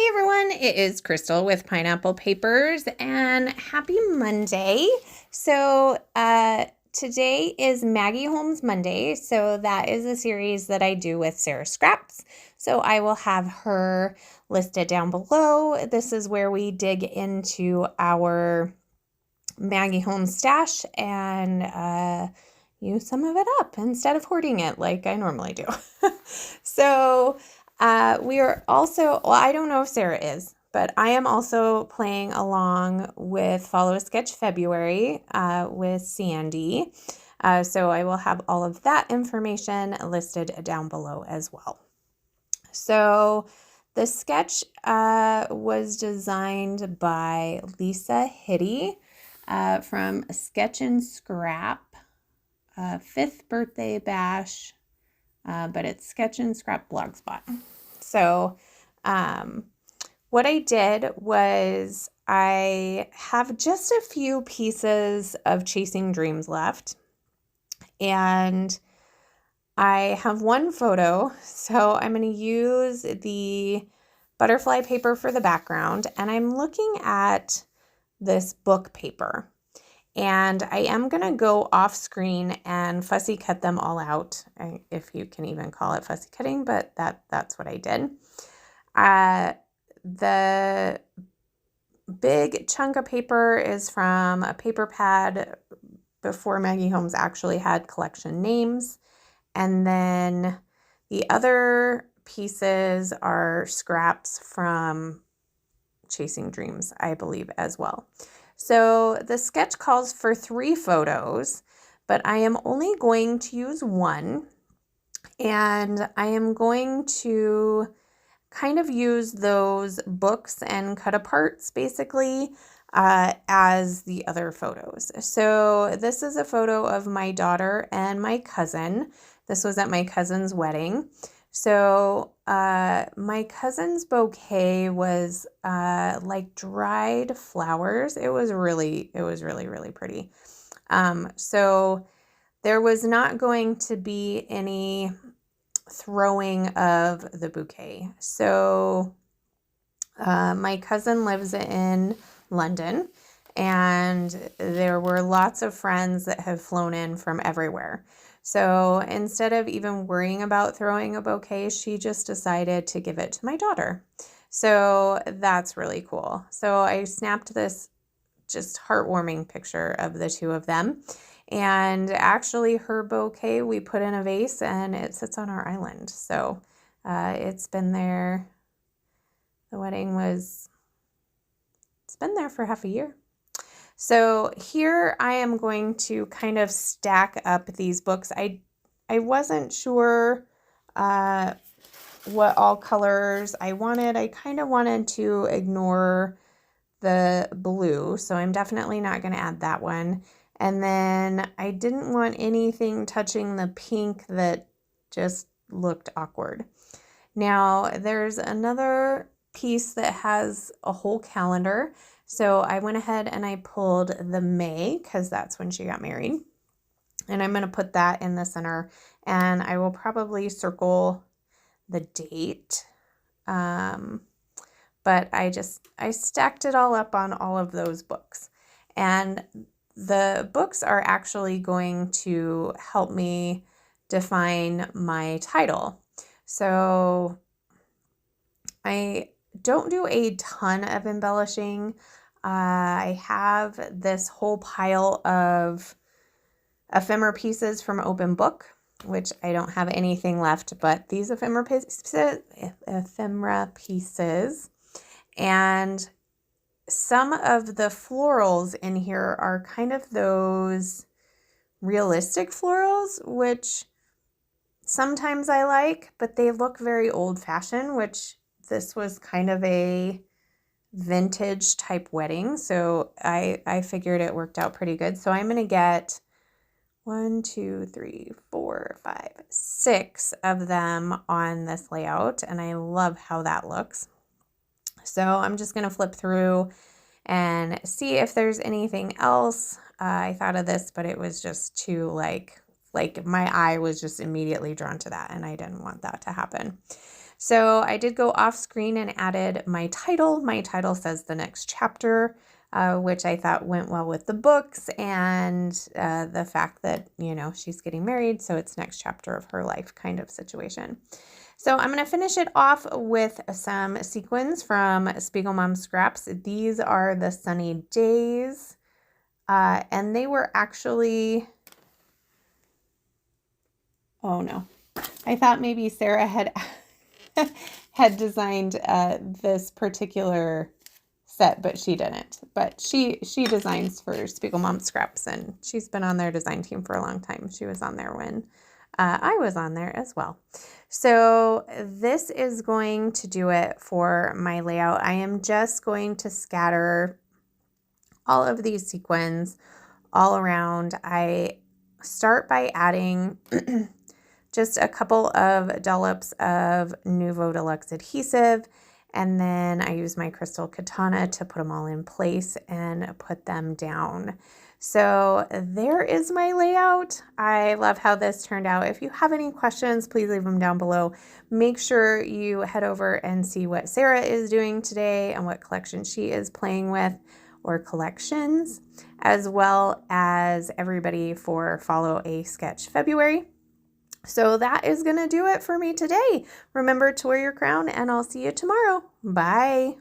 Hey everyone, it is Crystal with Pineapple Papers and happy Monday. Today is Maggie Holmes Monday. So that is a series that I do with Sara Scraps. So I will have her listed down below. This is where we dig into our Maggie Holmes stash and use some of it up instead of hoarding it like I normally do. So we are also, well, I don't know if Sara is, but I am also playing along with Follow a Sketch February with Sandy. So I will have all of that information listed down below as well. So the sketch was designed by Lisa Hitty from Sketch and Scrap, 5th birthday bash, but it's Sketch and Scrap Blogspot. So what I did was I have just a few pieces of Chasing Dreams left, and I have one photo, so I'm going to use the butterfly paper for the background, and I'm looking at this book paper. And I am going to go off screen and fussy cut them all out, if you can even call it fussy cutting, but that's what I did. The big chunk of paper is from a paper pad before Maggie Holmes actually had collection names. And then the other pieces are scraps from Chasing Dreams, I believe, as well. So the sketch calls for 3 photos, but I am only going to use one, and I am going to kind of use those books and cut aparts basically as the other photos. So this is a photo of my daughter and my cousin. This was at my cousin's wedding. So my cousin's bouquet was like dried flowers. It was really, really pretty. So there was not going to be any throwing of the bouquet. So my cousin lives in London, and there were lots of friends that have flown in from everywhere. So instead of even worrying about throwing a bouquet, she just decided to give it to my daughter. So that's really cool. So I snapped this just heartwarming picture of the two of them. And actually her bouquet we put in a vase and it sits on our island. So it's been there. The wedding it's been there for half a year. So here I am going to kind of stack up these books. I wasn't sure what all colors I wanted. I kind of wanted to ignore the blue, so I'm definitely not going to add that one. And then I didn't want anything touching the pink that just looked awkward. Now there's another piece that has a whole calendar. So I went ahead and I pulled the May, because that's when she got married. And I'm going to put that in the center, and I will probably circle the date. But I stacked it all up on all of those books. And the books are actually going to help me define my title. So I don't do a ton of embellishing. I have this whole pile of ephemera pieces from Open Book, which I don't have anything left but these ephemera pieces. And some of the florals in here are kind of those realistic florals, which sometimes I like, but they look very old-fashioned, which this was kind of a vintage type wedding. So I figured it worked out pretty good. So I'm going to get 1, 2, 3, 4, 5, 6 of them on this layout, and I love how that looks. So I'm just going to flip through and see if there's anything else. I thought of this, but it was just too like my eye was just immediately drawn to that, and I didn't want that to happen. So I did go off screen and added my title. My title says the next chapter, which I thought went well with the books and the fact that, she's getting married. So it's next chapter of her life kind of situation. So I'm going to finish it off with some sequins from Spiegel Mom Scraps. These are the sunny days. And they were actually, oh no, I thought maybe Sara had had designed this particular set, but she didn't. But she designs for Spiegel Mom Scraps, and she's been on their design team for a long time. She was on there when I was on there as well. So this is going to do it for my layout. I am just going to scatter all of these sequins all around. I start by adding just a couple of dollops of Nuvo Deluxe adhesive, and then I use my crystal katana to put them all in place and put them down. So there is my layout. I love how this turned out. If you have any questions, please leave them down below. Make sure you head over and see what Sara is doing today and what collection she is playing with, or collections, as well as everybody for Follow a Sketch February. So that is going to do it for me today. Remember to wear your crown, and I'll see you tomorrow. Bye.